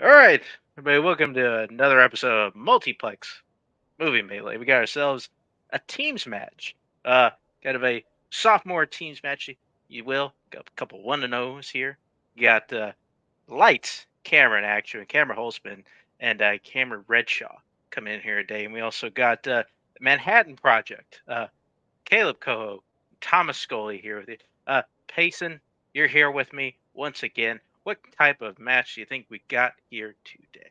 All right, everybody, welcome to another episode of Multiplex Movie Melee. We got ourselves a teams match. Kind of a sophomore teams match, you will. Got a couple 1-0s here. You got Lights, Cameron, actually, Cameron Holzman, and Cameron Redshaw come in here today. And we also got Manhattan Project, Kaleb Koho, Thomas Scully here with you. Payson, you're here with me once again. What type of match do you think we got here today?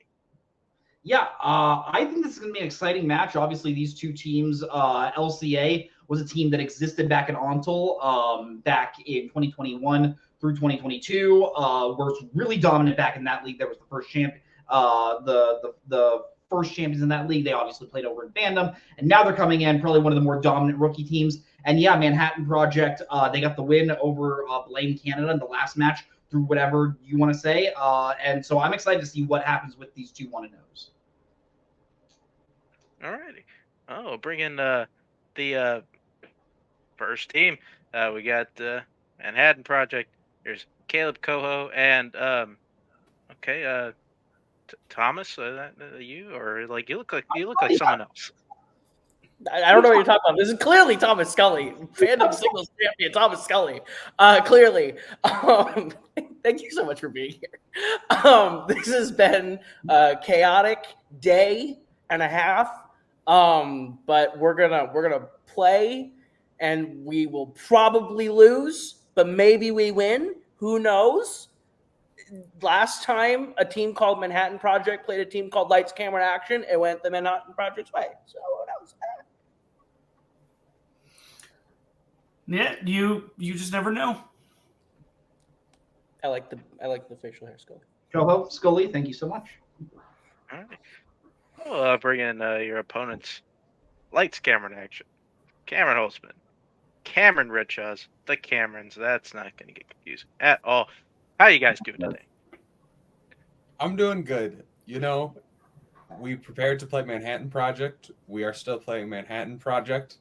Yeah, I think this is going to be an exciting match. Obviously, these two teams, LCA was a team that existed back in Ontal back in 2021 through 2022. Was really dominant back in that league. There was the first champ, the first champions in that league. They obviously played over in Fandom, and now they're coming in, probably one of the more dominant rookie teams. And yeah, Manhattan Project, they got the win over Blaine Canada in the last match through whatever you want to say. And so I'm excited to see what happens with these two 1-0s. All righty. Oh, bring in the first team. We got Manhattan Project. There's Kaleb Koho and Thomas. You or like you look like someone else. I don't know what you're talking about. This is clearly Thomas Scully, Fandom singles champion Thomas Scully. Clearly. Thank you so much for being here. This has been a chaotic day and a half. But we're gonna play, and we will probably lose, but maybe we win. Who knows? Last time a team called Manhattan Project played a team called Lights, Camera, Action, it went the Manhattan Project's way. So who knows? Yeah, you just never know. I like the facial hair, Scully. Koho, Scully, thank you so much. All right. Well, bring in your opponents. Lights, Cameron, Action. Cameron Holzman. Cameron Redshaws. The Camerons. That's not going to get confusing at all. How you guys doing today? I'm doing good. You know, we prepared to play Manhattan Project. We are still playing Manhattan Project.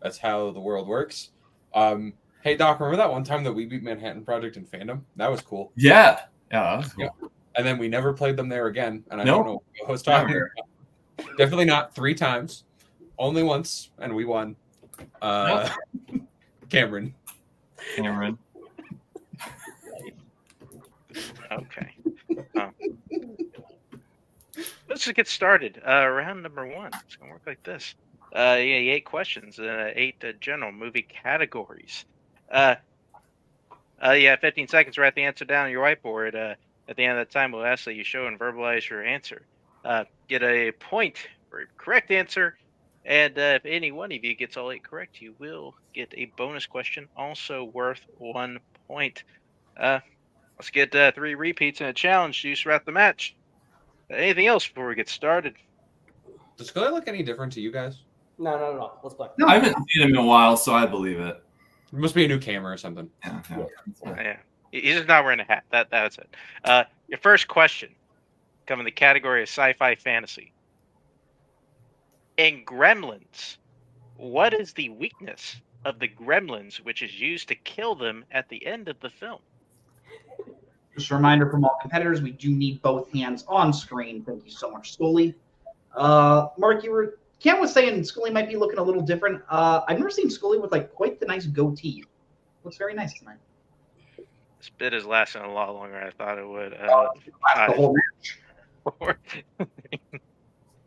That's how the world works. Hey, Doc, remember that one time that we beat Manhattan Project in Fandom? That was cool. Yeah, that was cool. Yeah. And then we never played them there again. And I don't know what I was talking about. Definitely not 3 times. Only once, and we won. Cameron. Okay. Let's just get started. Round number 1. It's going to work like this. 8 questions, 8 general movie categories. 15 seconds to write the answer down on your whiteboard. At the end of that time, we'll ask that you show and verbalize your answer. Get a point for a correct answer, and if any one of you gets all 8 correct, you will get a bonus question, also worth 1 point. Let's get 3 repeats and a challenge to use throughout the match. Anything else before we get started? Does Scully look any different to you guys? No. Let's play. I haven't seen him in a while, so I believe it. It must be a new camera or something. Yeah. He's just not wearing a hat. That's it. Your first question, coming in the category of sci-fi fantasy. In Gremlins, what is the weakness of the Gremlins which is used to kill them at the end of the film? Just a reminder from all competitors, we do need both hands on screen. Thank you so much, Scully. Mark, Cam was saying Scully might be looking a little different. I've never seen Scully with like quite the nice goatee. Looks very nice tonight. This bit is lasting a lot longer than I thought it would. The whole match. 4, 3,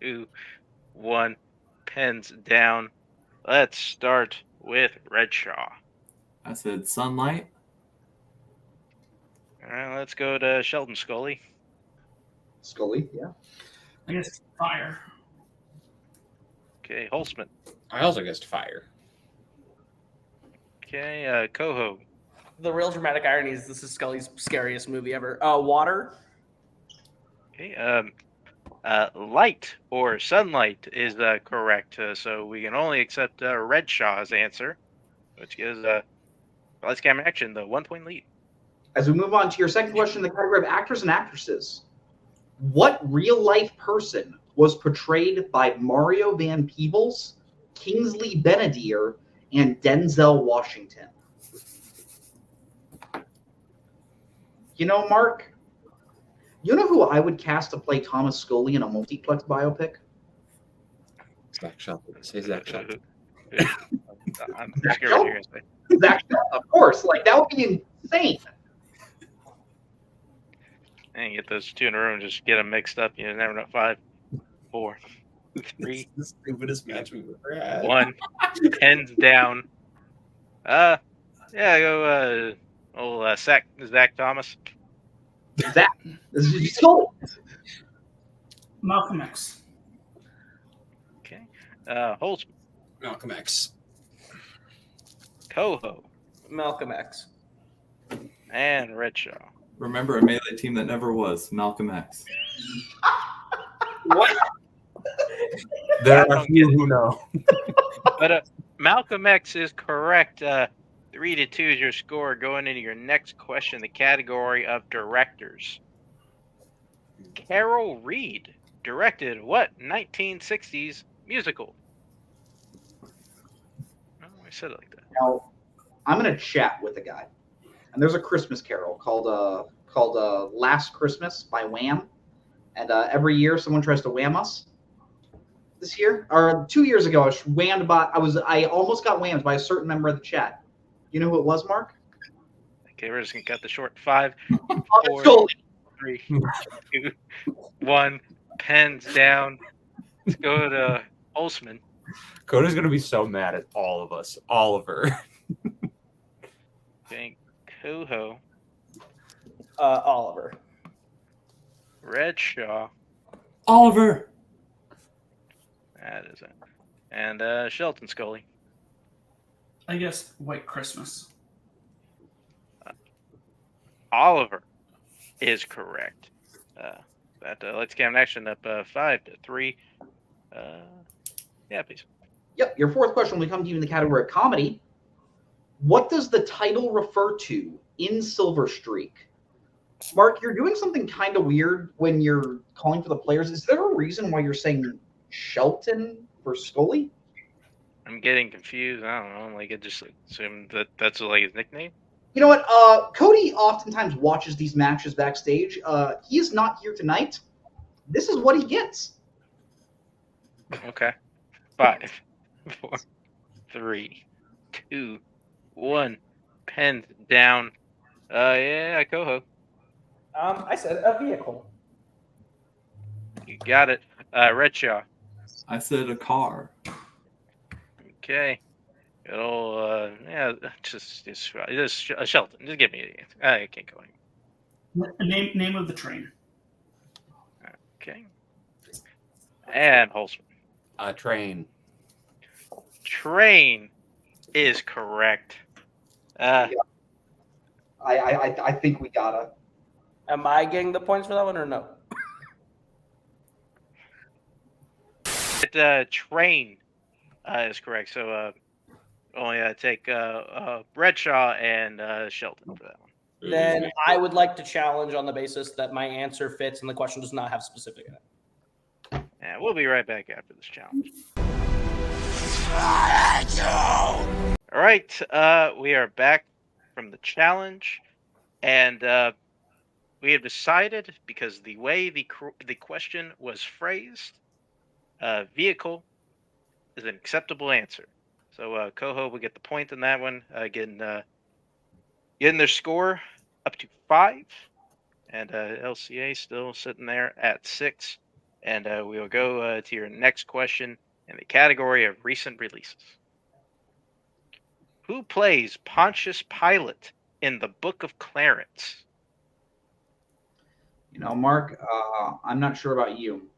2, 1. Pens down. Let's start with Redshaw. I said sunlight. All right, let's go to Sheldon Scully. Scully, yeah. I guess fire. Okay, Holzman. I also guessed fire. Okay, Koho. The real dramatic irony is this is Scully's scariest movie ever. Water. Okay, light or sunlight is correct. So we can only accept Redshaw's answer, which gives Lights, Camera, Action the 1-point lead. As we move on to your second question, in the category of actors and actresses, what real-life person was portrayed by Mario Van Peebles, Kingsley Ben-Adir, and Denzel Washington? You know, Mark, You know who I would cast to play Thomas Scully in a multiplex biopic? Zach Shelton. Say Zach Shelton. I'm Zach scared what you're Shelton? going to say. Zach Shelton, of course. Like, that would be insane. And get those two in a row and just get them mixed up. You never know. 5, 4, 3, The stupidest match we've ever had. 1. Pens down. Yeah, go Zach Thomas. Zach. This is Scully. Malcolm X. Okay. Holtzman. Malcolm X. Koho. Malcolm X. And Redshaw. Remember a melee team that never was Malcolm X. What? There are few who know. But Malcolm X is correct. 3-2 is your score. Going into your next question, the category of directors. Carol Reed directed what 1960s musical? Oh, I said it like that. Now, I'm going to chat with a guy. And there's a Christmas carol called Last Christmas by Wham. And every year someone tries to wham us. This year, or 2 years ago, I almost got whammed by a certain member of the chat. You know who it was, Mark? Okay, we're just gonna cut the short. 5, Thomas 4, Scully. 3, 2, 1. Pens down. Let's go to Holtzman. Coda's gonna be so mad at all of us. Oliver. Okay, Koho. Oliver. Redshaw. Oliver. That is it. And Shelton Scully. I guess White Christmas. Oliver is correct. Let's get an action up 5-3. Yeah, please. Yep, your fourth question will come to you in the category of comedy. What does the title refer to in Silver Streak? Mark, you're doing something kind of weird when you're calling for the players. Is there a reason why you're saying Shelton for Scully? I'm getting confused. I don't know. Like, I just assume that's like his nickname. You know what? Cody oftentimes watches these matches backstage. He is not here tonight. This is what he gets. Okay. 5, 4, 3, 2, 1. Pens down. Yeah, Koho. I said a vehicle. You got it. Redshaw. I said a car. Okay. It'll, just Shelton. Just give me the answer. I can't go anymore. Name of the train. Okay. And Holtzman. Train. Train is correct. I think we gotta. Am I getting the points for that one or no? Train is correct. So only take Redshaw and Shelton for that one. Then I would like to challenge on the basis that my answer fits and the question does not have specific in it. Yeah, we'll be right back after this challenge. All right, we are back from the challenge, and we have decided, because the way the question was phrased, vehicle is an acceptable answer. So Koho will get the point in that one, getting their score up to 5, and LCA still sitting there at 6. And we will go to your next question in the category of recent releases. Who plays Pontius Pilate in the Book of Clarence? You know, Mark, I'm not sure about you,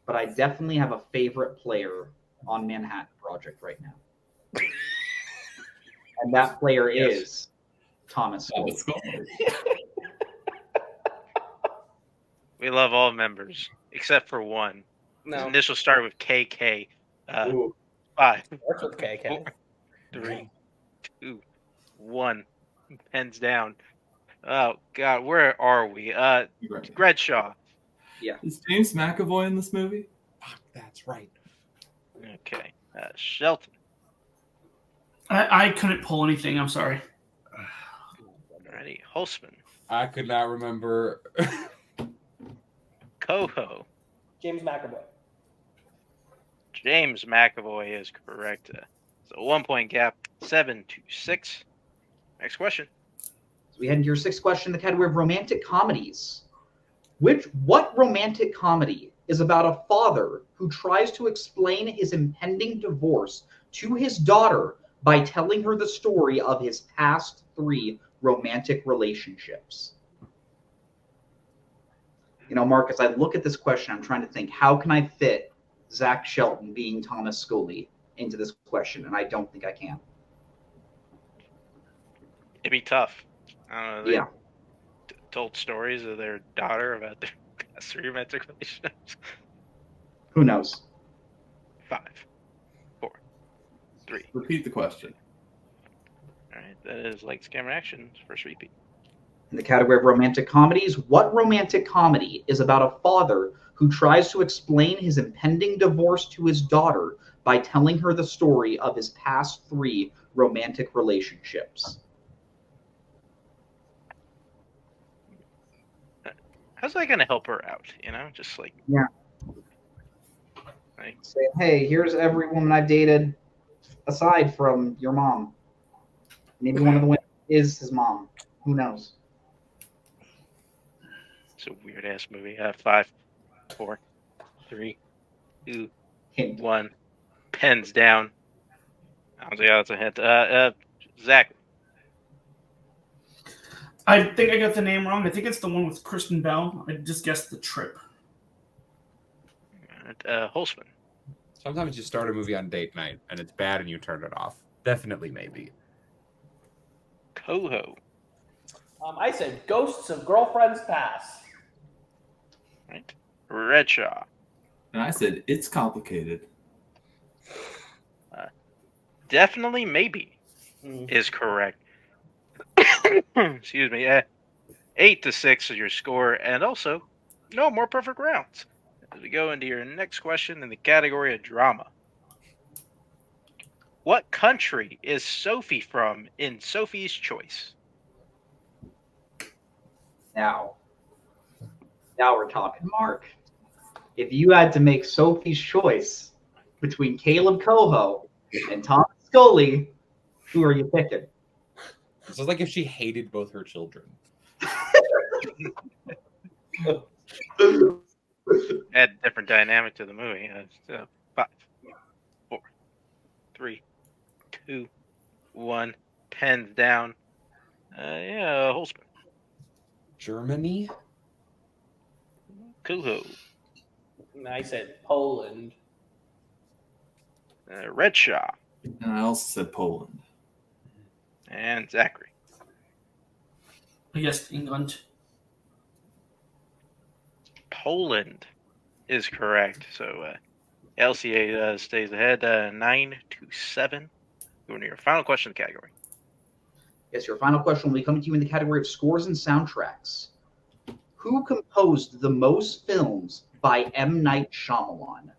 but I definitely have a favorite player on Manhattan Project right now. And that player is Thomas Scully. We love all members except for one. No. His initials start with KK. 5, Starts with KK. 4, 3, 2, 1. Pens down. Oh God, where are we? Redshaw. Is James McAvoy in this movie? Fuck, that's right. Okay. Shelton. I couldn't pull anything. I'm sorry. Ready. Holtzman. I could not remember Koho. James McAvoy. James McAvoy is correct. So 1 point gap, 7-6. Next question. So we head into your sixth question, the category of romantic comedies. What romantic comedy is about a father who tries to explain his impending divorce to his daughter by telling her the story of his past 3 romantic relationships? You know, Marcus, I look at this question, I'm trying to think, how can I fit Zach Shelton being Thomas Scully into this question? And I don't think I can. It'd be tough. I don't know. They Yeah. told stories of their daughter about their past 3 romantic relationships. Who knows? 5, 4, 3. Repeat the question. All right, that is Lights, Camera, Action. First repeat. In the category of romantic comedies, what romantic comedy is about a father who tries to explain his impending divorce to his daughter by telling her the story of his past 3 romantic relationships? How's that going to help her out? You know, just like Say, hey, here's every woman I've dated aside from your mom. Maybe one of the women is his mom. Who knows? it's a weird ass movie. 5, 4, 3, 2, Hint. 1. Pens down. Yeah, that's a hint. Zach. I think I got the name wrong. I think it's the one with Kristen Bell. I just guessed The Trip. Holzman. Sometimes you start a movie on date night and it's bad and you turn it off. Definitely, maybe. Koho. I said Ghosts of Girlfriends Past. Right. Redshaw. And I said, it's complicated. Definitely, maybe is correct. Excuse me. 8-6 is your score, and also no more perfect rounds. As we go into your next question in the category of drama. What country is Sophie from in Sophie's Choice? Now we're talking, Mark. If you had to make Sophie's choice between Kaleb Koho and Thomas Scully, who are you picking? This is like if she hated both her children. Add a different dynamic to the movie. 5, 4, 3, 2, 1. Pens down. Holzman. Germany? Koho. I said Poland. Redshaw. And I also said Poland. And Zachary. I guessed England. Poland is correct. So LCA stays ahead 9-7. Going to your final question in the category. Yes, your final question will be coming to you in the category of scores and soundtracks. Who composed the most films by M. Night Shyamalan?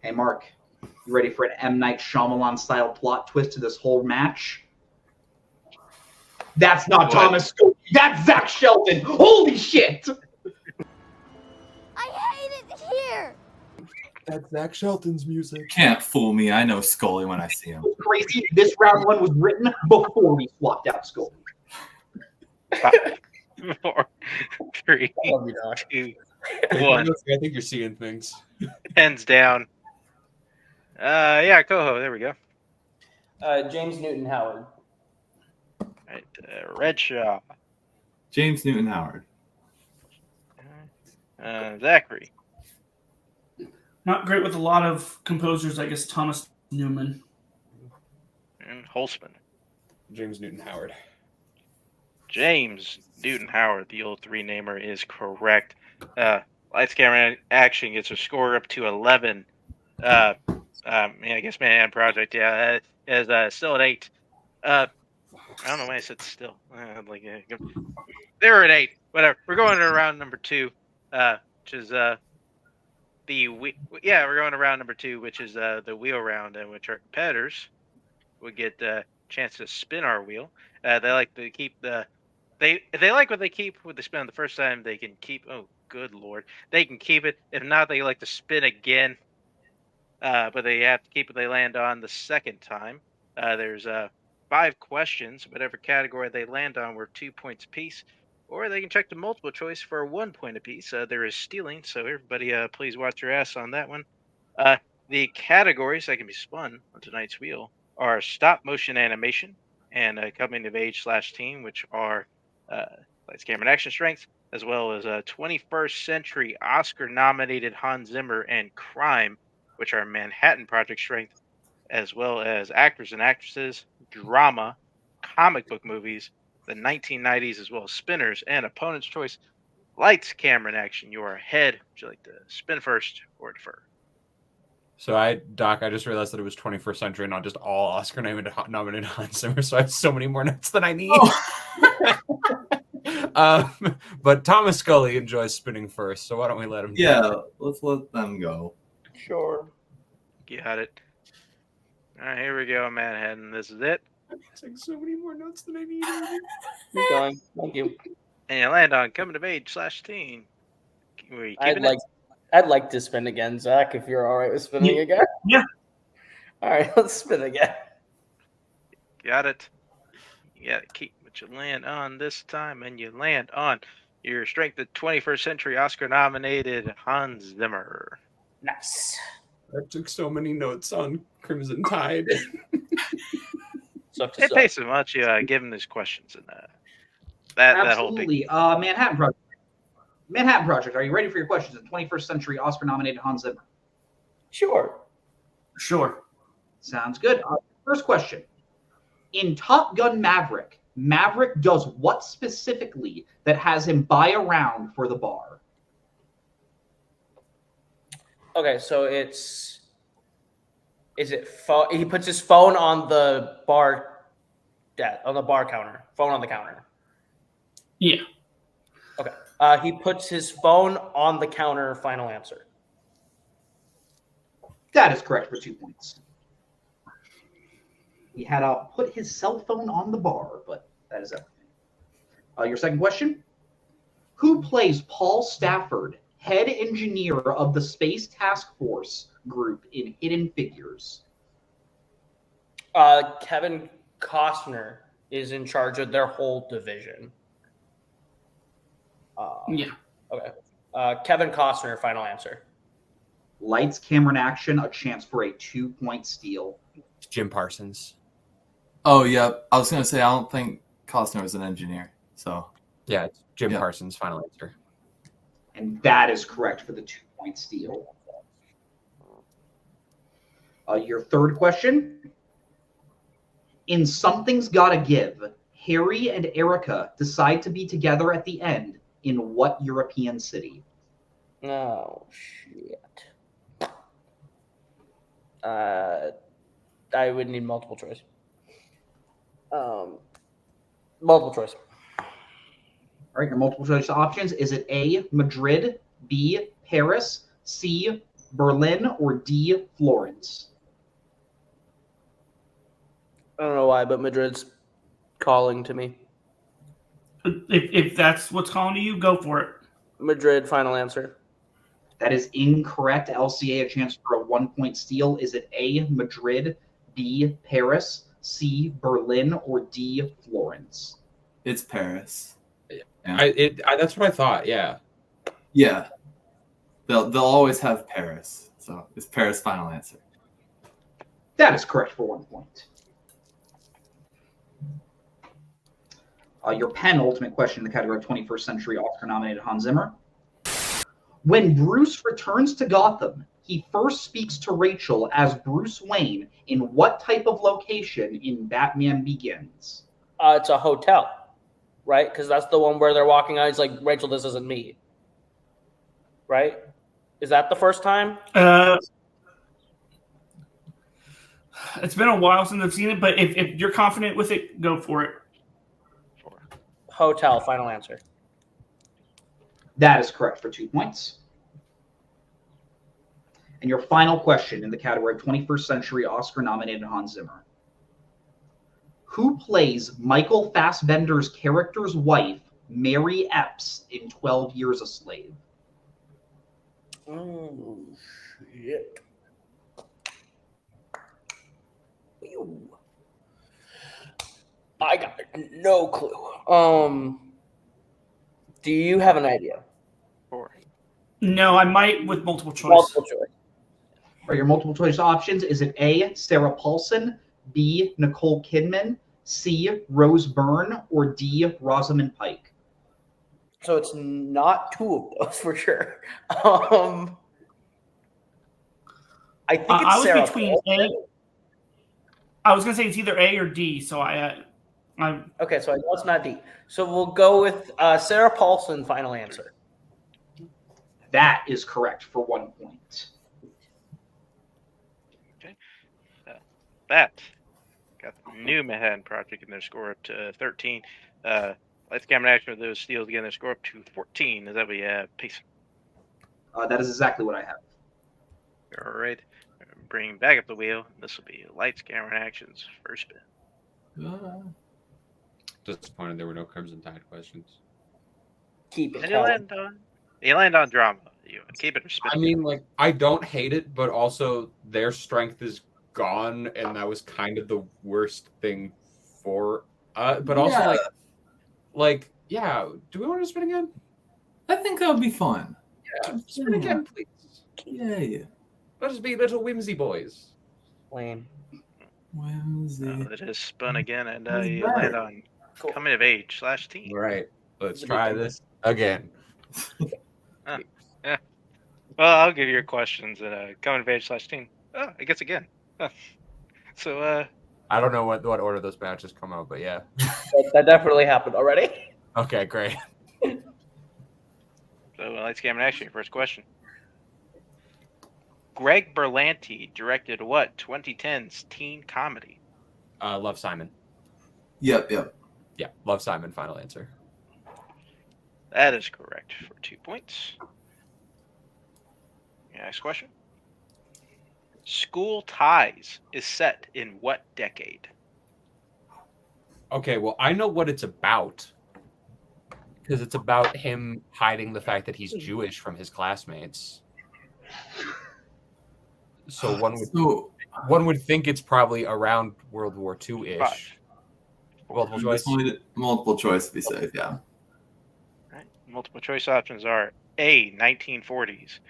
Hey, Mark, you ready for an M. Night Shyamalan-style plot twist to this whole match? That's not What? Thomas Scully. That's Zach Shelton. Holy shit! I hate it here. That's Zach Shelton's music. Can't fool me. I know Scully when I see him. Crazy. This round 1 was written before we swapped out Scully. 5, 4, 3, 2, 1. I think you're seeing things. Pens down. Koho. There we go. James Newton Howard. Right. Redshaw. James Newton Howard. Zachary. Not great with a lot of composers. I guess Thomas Newman. And Holzman. James Newton Howard. James Newton Howard, the old 3-namer, is correct. Lights, Camera, Action gets a score up to 11. I guess Manhattan Project, is still at 8. I don't know why I said still. They're at 8. Whatever. We're going to round number 2, which is we're going to round number 2, which is the wheel round, in which our competitors would get a chance to spin our wheel. They like to keep the if they like what they keep, what they spend on the first time, they can keep. Oh, good lord, they can keep it. If not, they like to spin again. But they have to keep what they land on the second time. There's 5 questions. Whatever category they land on, were 2 points apiece. Or they can check the multiple choice for 1 point apiece. There is stealing, so everybody please watch your ass on that one. The categories that can be spun on tonight's wheel are stop motion animation and coming of age / teen, which are lights, camera, and action strength, as well as 21st century Oscar nominated Hans Zimmer and crime, which are Manhattan Project strength, as well as actors and actresses, drama, comic book movies, the 1990s, as well as spinners, and opponent's choice. Lights, camera, and action. You are ahead. Would you like to spin first or defer? So Doc, I just realized that it was 21st century, not just all Oscar nominated Hans Zimmer. So I have so many more notes than I need. But Thomas Scully enjoys spinning first, so why don't we let him? Yeah, let's let them go. Sure. Got it. All right, here we go, Manhattan. This is it. It's like so many more notes than I need. Keep going. Thank you. And you land on coming of age / teen. Were you keeping it? I'd like to spin again, Zach, if you're all right with spinning again. Yeah. All right, let's spin again. Got it. You got to keep what you land on this time, and you land on your strength of 21st century Oscar nominated Hans Zimmer. Nice. I took so many notes on Crimson Tide. It takes so much giving these questions and that whole big. Absolutely. Manhattan Project. Are you ready for your questions? The 21st century Oscar nominated Hans Zimmer. Sure. Sounds good. First question. In Top Gun Maverick, Maverick does what specifically that has him buy around for the bar? Okay, so he puts his phone on the bar counter. Phone on the counter. Yeah. Okay. He puts his phone on the counter. Final answer. That is correct for 2 points. He had put his cell phone on the bar, but that is everything. Your second question. Who plays Paul Stafford, head engineer of the Space Task Force group in Hidden Figures? Kevin Costner is in charge of their whole division. Yeah. Okay. Kevin Costner, final answer. Lights, camera, and action, a chance for a 2-point steal. Jim Parsons. Oh, yeah. I was going to say, I don't think Costner was an engineer. So, yeah, it's Jim Parsons, final answer. And that is correct for the 2-point steal. Your third question. In Something's Gotta Give, Harry and Erica decide to be together at the end in what European city? Oh, shit. I would need multiple choice. Multiple choice. All right, your multiple choice options. Is it A, Madrid, B, Paris, C, Berlin, or D, Florence? I don't know why, but Madrid's calling to me. If that's what's calling to you, go for it. Madrid, final answer. That is incorrect. LCA, a chance for a 1-point steal. Is it A, Madrid, B, Paris, C, Berlin, or D, Florence? it's Paris. Yeah. That's what I thought, yeah. Yeah. They'll always have Paris. So it's Paris, final answer. That is correct for 1 point. Your penultimate question in the category of 21st century Oscar-nominated Hans Zimmer. When Bruce returns to Gotham, he first speaks to Rachel as Bruce Wayne in what type of location in Batman Begins? It's a hotel, right? Because that's the one where they're walking out. He's like, Rachel, this isn't me. Right? Is that the first time? It's been a while since I've seen it, but if you're confident with it, go for it. Hotel, final answer. That is correct for 2 points. And your final question in the category of 21st century Oscar-nominated Hans Zimmer. Who plays Michael Fassbender's character's wife, Mary Epps, in 12 Years a Slave? Oh, shit. Ew. I got no clue. Do you have an idea? 4. No, I might with multiple choice. Multiple choice. Are your multiple choice options? Is it A, Sarah Paulson, B, Nicole Kidman, C, Rose Byrne, or D, Rosamund Pike? So it's not two of those for sure. I think it's I was Sarah between Paulson. A. I was gonna say it's either A or D. So I Okay, so I know it's not D. So we'll go with Sarah Paulson. Final answer. That is correct for 1 point. That got the new Manhattan Project in their score up to 13. Lights, Camera, Action with those steals again. Their score up to 14. Is that we have Peace? That is exactly what I have. All right. Bring back up the wheel. This will be Lights, Camera, Action's first spin. Disappointed there were no Crimson Tide questions. Keep it. And you land on drama. You keep it or spin. I mean, like, I don't hate it, but also their strength is gone, and that was kind of the worst thing for. But also, yeah. Do we want to spin again? I think that would be fun. Yeah, spin again, please. Yeah. Let us be little whimsy boys. Lame. Whimsy. It is spun again, and Who's you that? land on coming of age /teen. All right, let's try this again. Yeah. Well, I'll give you your questions and coming of age /teen. Oh, I guess again. So I don't know what order those matches come out, but yeah. That definitely happened already. Okay, great. So Lights, Camera, Action. Your first question. Greg Berlanti directed what 2010's teen comedy? Love, Simon. Yep. Yeah, Love, Simon. Final answer. That is correct for 2 points. Next question. School Ties is set in what decade? Okay, well, I know what it's about because it's about him hiding the fact that he's Jewish from his classmates. So one would think it's probably around World War II-ish. Multiple choice. Multiple choice to be safe, yeah. Right. Multiple choice options are A, 1940s,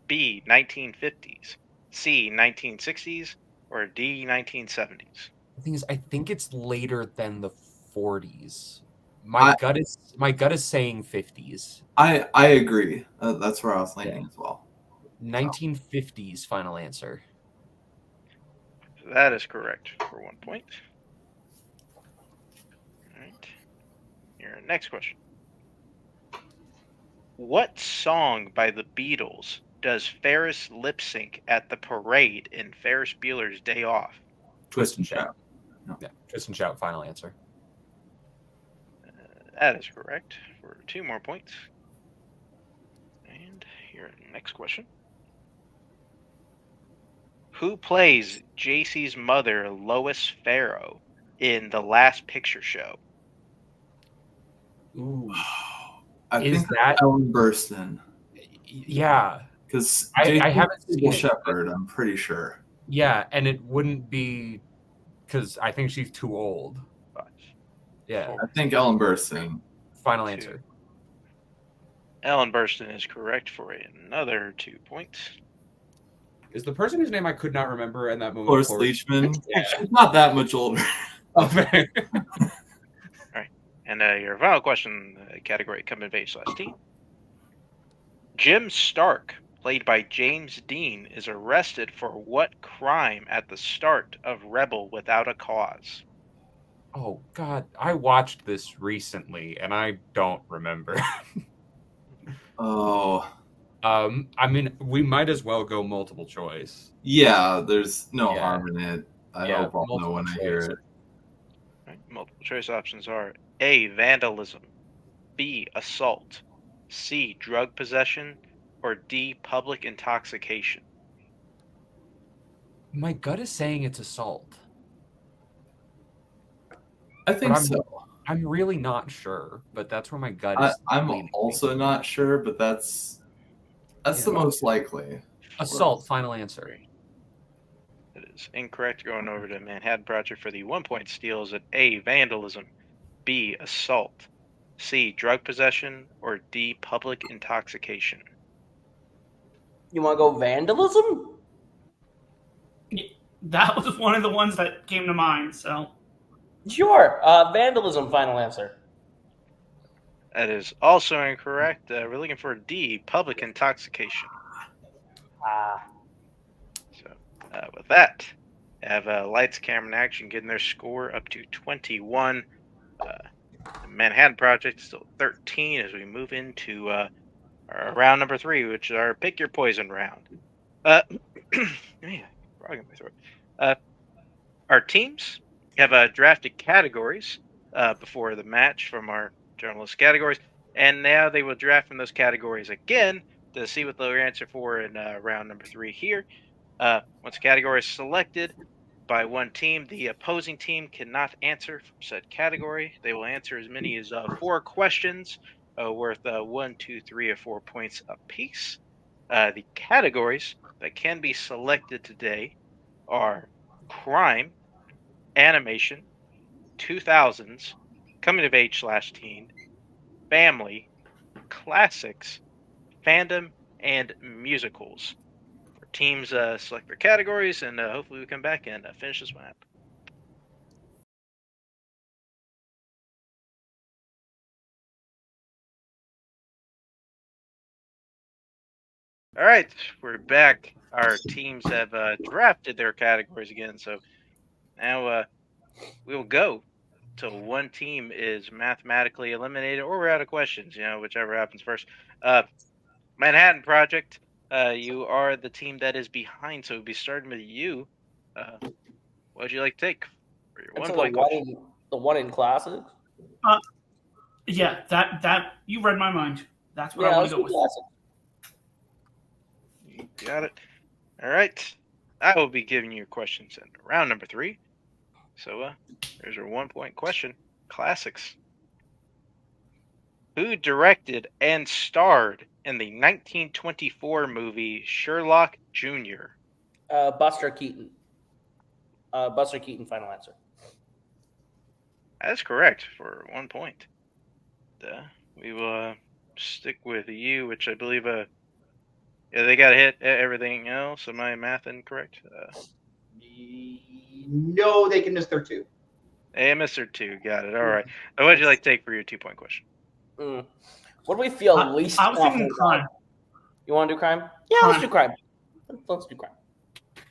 B, 1950s, C, 1960s, or D, 1970s. The thing is, I think it's later than the 40s. My gut is saying 50s. I agree. That's where I was landing as well. 1950s. Final answer. That is correct for 1 point. All right. Your next question. What song by the Beatles does Ferris lip sync at the parade in Ferris Bueller's Day Off? Twist and Shout. No. Yeah, Twist and Shout. Final answer. That is correct for 2 more points. And your next question. Who plays JC's mother, Lois Farrow, in The Last Picture Show? Ooh. I Is think that Ellen Burstyn? Yeah. Because I haven't seen Shepherd, I'm pretty sure. Yeah, and it wouldn't be because I think she's too old. Yeah. I think Ellen Burstyn. Final answer. Ellen Burstyn is correct for another 2 points. Is the person whose name I could not remember in that movie? Cloris Leachman. Yeah. She's not that much older. Okay. All right. And your final question, category coming of age /teen. Jim Stark, played by James Dean, is arrested for what crime at the start of Rebel Without a Cause? Oh God, I watched this recently and I don't remember. Oh. I mean, we might as well go multiple choice. Yeah, there's no harm in it. I hope I'll know multiple when I hear choice. it. Right. Multiple choice options are A, vandalism, B, assault, C, drug possession, or D, public intoxication. My gut is saying it's assault. I think I'm- so. I'm really not sure, but that's where my gut is. I'm leaning. also not sure, but that's the most likely. Assault. Final answer. That is incorrect. Going over to Manhattan Project for the 1-point steals at A, vandalism, B, assault, C, drug possession, or D, public intoxication. You want to go vandalism? That was one of the ones that came to mind. So Sure. Vandalism, final answer. That is also incorrect. We're looking for D, public intoxication. So with that, have lights, camera, and action getting their score up to 21. The Manhattan Project still 13 as we move into our round number 3, which is our pick your poison round. Man, frog in my throat. Our teams have drafted categories before the match from our journalist categories, and now they will draft from those categories again to see what they'll answer for in round number 3 here. Once a category is selected by one team, the opposing team cannot answer from said category. They will answer as many as 4 questions worth 1, 2, 3, or 4 points apiece. The categories that can be selected today are crime, animation, 2000s, coming of age /teen, family, classics, fandom, and musicals. Our teams select their categories, and hopefully we come back and finish this one up. All right, we're back. Our teams have drafted their categories again, so now we will go till one team is mathematically eliminated or we're out of questions, whichever happens first. Manhattan Project, you are the team that is behind, so we'll be starting with you. What would you like to take for your That's 1 point question? the one in classics? yeah, that you read my mind. That's what I Yeah, want let's to go do with. classics. You got it. All right. I will be giving you questions in round number 3. So there's your 1 point question. Classics. Who directed and starred in the 1924 movie Sherlock Jr.? Buster Keaton. Buster Keaton, final answer. That's correct for 1 point. We will stick with you, which I believe yeah, they got to hit everything else. Am I math incorrect? No, they can miss their 2. Hey, Mr. 2, got it. All right. What would you like to take for your 2 point question? What do we feel least I was thinking confident crime. about? You want to do crime? Yeah, let's do crime. Let's do crime.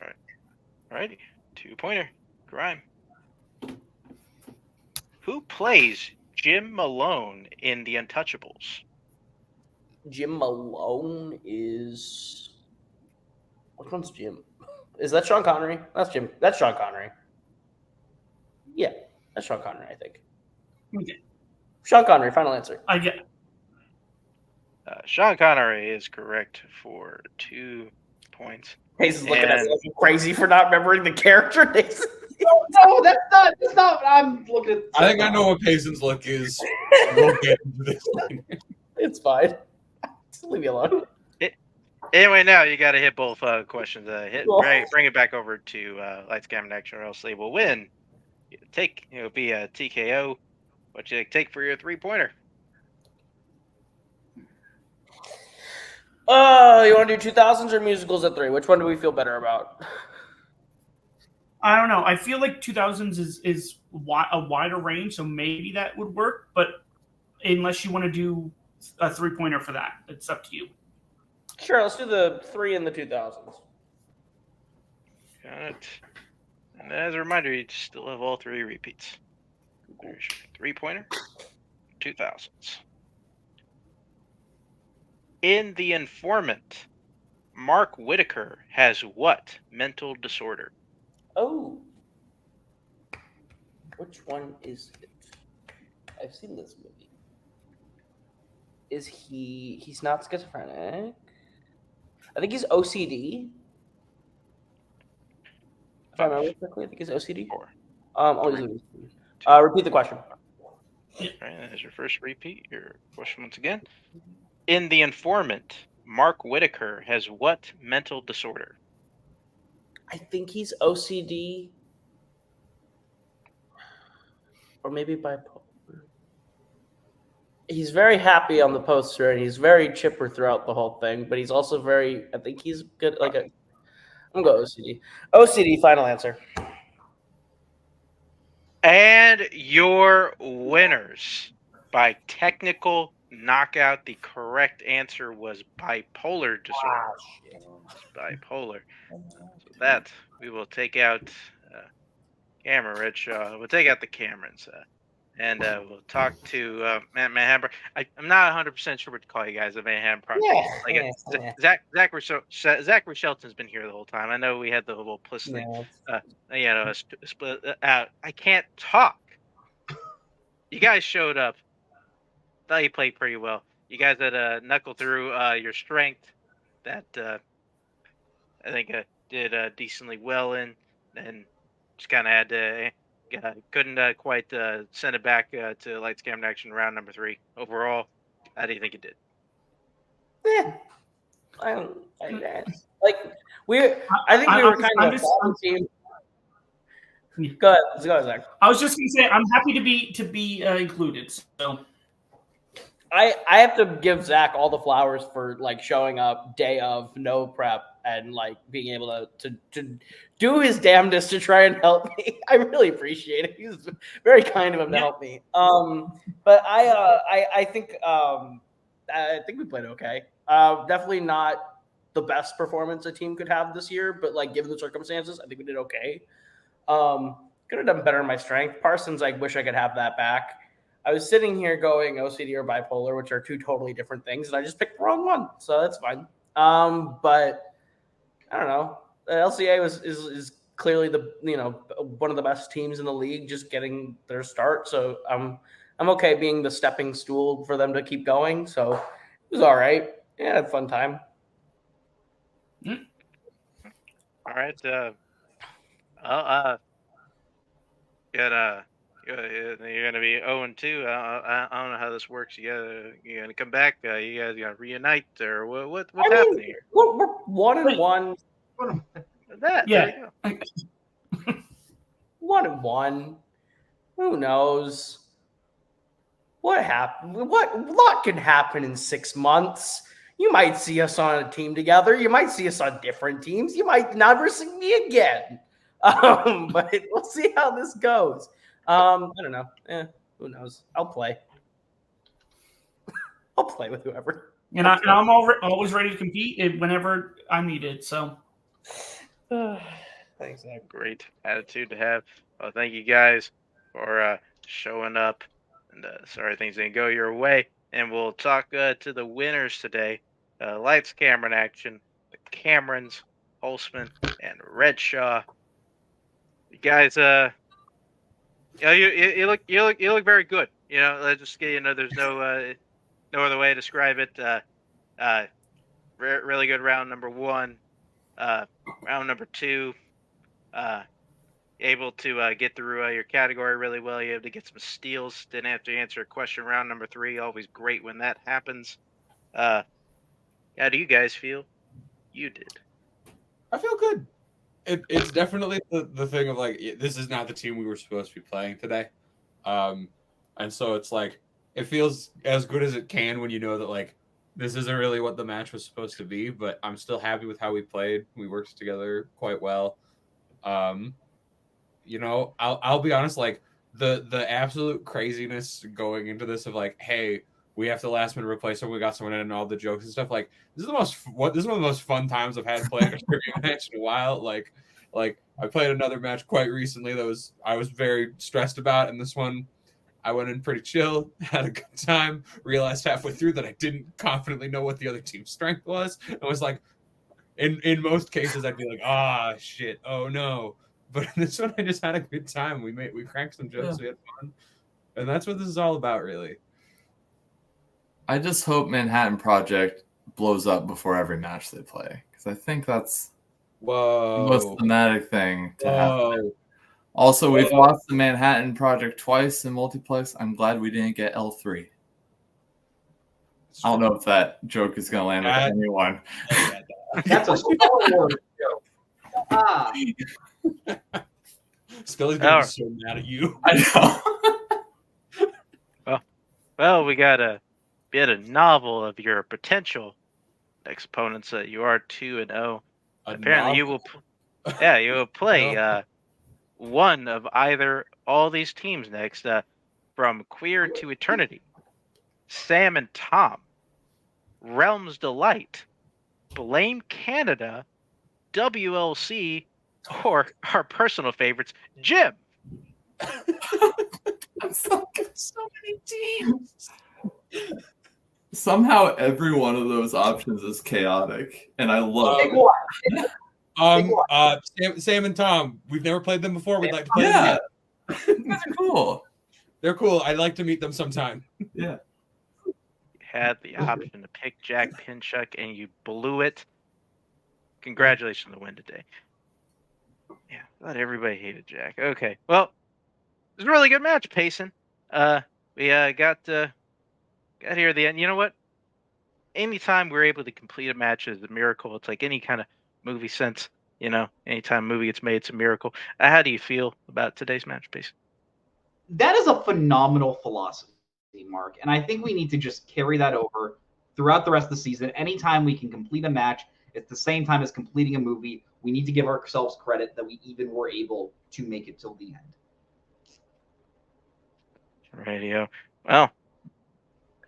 All righty. 2-pointer. Crime. Who plays Jim Malone in The Untouchables? Jim Malone is... Which one's Jim? Is that Sean Connery? That's Jim. That's Sean Connery. Yeah, that's Sean Connery, I think. Okay. Sean Connery, final answer. I get. Sean Connery is correct for 2 points. Hayes is looking at me like I'm crazy for not remembering the character. No, that's not. I'm looking at. I think I know what Payson's look is. We'll get into this later. It's fine. Just leave me alone. Anyway, now you got to hit both questions. Well- Bring it back over to Lights, Camera, and Action, or else they will win. It'll be a TKO. What you take for your 3-pointer? You want to do 2000s or musicals at 3? Which one do we feel better about? I don't know. I feel like 2000s is a wider range, so maybe that would work. But unless you want to do a 3-pointer for that, it's up to you. Sure, let's do the 3 in the 2000s. Got it. And as a reminder, you still have all 3 repeats. There's your 3-pointer. 2000s. In The Informant, Mark Whitaker has what mental disorder? Oh. Which one is it? I've seen this movie. Is he's not schizophrenic? I think he's OCD. If I remember correctly, I think he's OCD. 4. Always Repeat the question. All right, that is your first repeat. Your question once again. In The Informant, Mark Whitaker has what mental disorder? I think he's OCD. Or maybe bipolar. He's very happy on the poster, and he's very chipper throughout the whole thing. But he's also very. I think he's good. I'm gonna go OCD. OCD. Final answer. And your winners by technical knockout. The correct answer was bipolar disorder. Bipolar. So that we will take out Cameron Rich. We'll take out the Camerons. And we'll talk to Manhattan. I'm not 100% sure what to call you guys. The Manhattan Project. Zachary Shelton's been here the whole time. I know we had the whole Bliss thing. Split out. I can't talk. You guys showed up. Thought you played pretty well. You guys had knuckled through your strength. That I think did decently well in, and just kind of had to. Couldn't quite send it back to lights, camera, action round number 3. Overall, how do you think it did? Yeah, I think we were kind of a team. Go ahead, Zach. I was just gonna say I'm happy to be included. So I have to give Zach all the flowers for like showing up day of, no prep, and like being able to do his damnedest to try and help me. I really appreciate it. He was very kind of him to help me. But I think we played okay. Definitely not the best performance a team could have this year, but like given the circumstances, I think we did okay. Could have done better in my strength. Parsons, I wish I could have that back. I was sitting here going OCD or bipolar, which are 2 totally different things, and I just picked the wrong one, so that's fine. But I don't know. The LCA is clearly one of the best teams in the league, just getting their start. So I'm okay being the stepping stool for them to keep going. So it was all right. Yeah, I had a fun time. All right. You're gonna be 0-2. I don't know how this works. You gonna come back? You guys gonna reunite or what's happening here? We're 1-1. Yeah. 1-1. Who knows? What happened? What lot can happen in 6 months? You might see us on a team together. You might see us on different teams. You might never see me again. But we'll see how this goes. I don't know. Who knows? I'll play. I'll play with whoever. And I'm always ready to compete whenever I'm needed. So, thanks, Zach. Great attitude to have. Well, thank you guys for showing up. And sorry things didn't go your way. And we'll talk to the winners today. Lights, camera, and action. The Camerons, Holzman, and Redshaw. You guys, you look very good. Just there's no other way to describe it. Really good round number 1. Round number 2, able to get through your category really well. You're able to get some steals. Didn't have to answer a question. Round number 3, always great when that happens. How do you guys feel? You did. I feel good. It's definitely the thing of like, this is not the team we were supposed to be playing today. And so it's like, it feels as good as it can when you know that like, this isn't really what the match was supposed to be, but I'm still happy with how we played. We worked together quite well. I'll be honest, like the absolute craziness going into this of like, hey, we have to last minute replace someone, we got someone in, and all the jokes and stuff. Like this is one of the most fun times I've had playing a trivia match in a while. Like I played another match quite recently that I was very stressed about, and this one I went in pretty chill, had a good time, realized halfway through that I didn't confidently know what the other team's strength was. I was like, in most cases I'd be like, shit, oh no. But in this one I just had a good time. We cranked some jokes, we had fun. And that's what this is all about, really. I just hope Manhattan Project blows up before every match they play, because I think that's the most thematic thing to happen. Also, we've lost the Manhattan Project twice in Multiplex. I'm glad we didn't get L3. I don't know if that joke is going to land with anyone. That's a Star Wars joke. Ah. Scully's gonna be so mad at you. I know. Well, we got a bit of novel of your potential next opponents. You are 2-0. Apparently, you will. You will play one of either all these teams next. From Queer to Eternity, Sam and Tom, Realm's Delight, Blame Canada, WLC, or our personal favorites, Jim. I'm so many teams. Somehow every one of those options is chaotic, and I love it. Sam and Tom, we've never played them before. We'd like to play them again. They're cool. They're cool. I'd like to meet them sometime. Yeah. You had the option to pick Jack Pinchuk, and you blew it. Congratulations on the win today. Yeah, not everybody hated Jack. Okay, well, it was a really good match, Payson. We got here at the end. You know what? Anytime we're able to complete a match is a miracle. It's like any kind of movie sense. You know, anytime a movie gets made, it's a miracle. How do you feel about today's match, Payson? That is a phenomenal philosophy, Mark, and I think we need to just carry that over throughout the rest of the season. Anytime we can complete a match, at the same time as completing a movie, we need to give ourselves credit that we even were able to make it till the end. Radio. Well,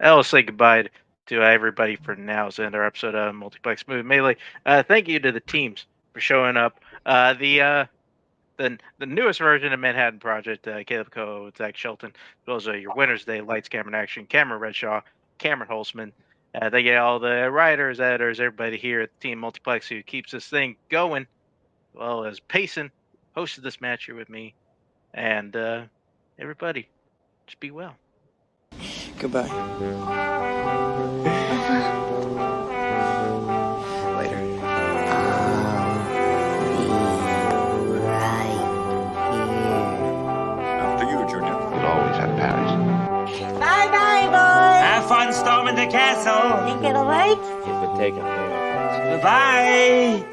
I'll say goodbye to everybody for now. It's the end of our episode of Multiplex Movie Melee. Thank you to the teams for showing up. The newest version of Manhattan Project, Kaleb Koho, Zach Shelton. Those are your winners today: Lights, Camera, and Action, Cameron Redshaw, Cameron Holzman. They get all the writers, editors, everybody here at Team Multiplex who keeps this thing going. As well as Payson hosted this match here with me. And everybody, just be well. Goodbye. Later. After you, Junior. You'll always have Paris. Bye-bye, boys. Have fun storming the castle. You get a light? It would take a Bye-bye.